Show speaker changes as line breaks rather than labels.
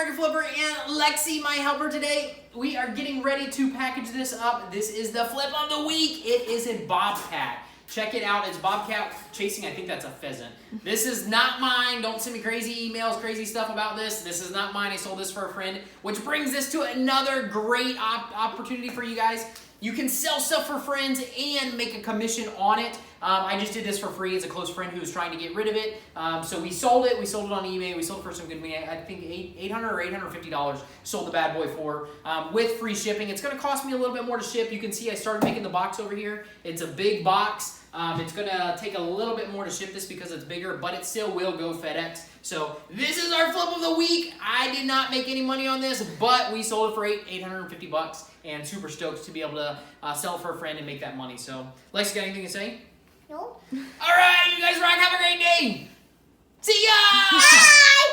American Flipper and Lexi, my helper today. We are getting ready to package this up. This is the flip of the week. It is a bobcat. Check it out. It's bobcat chasing. I think that's a pheasant. This is not mine. Don't send me crazy emails, crazy stuff about this. This is not mine. I sold this for a friend, which brings us to another great opportunity for you guys. You can sell stuff for friends and make a commission on it. I just did this for free. It's a close friend who was trying to get rid of it. So we sold it. We sold it on eBay. We sold it for some good money. I think $800 or $850 sold the bad boy for with free shipping. It's going to cost me a little bit more to ship. You can see I started making the box over here. It's a big box. It's going to take a little bit more to ship this because it's bigger, but it still will go FedEx. So this is our flip of the week. I did not make any money on this, but we sold it for $850 and super stoked to be able to sell it for a friend and make that money. So, Lexi, got anything to say?
No.
All right, you guys rock. Have a great day. See ya!
Bye!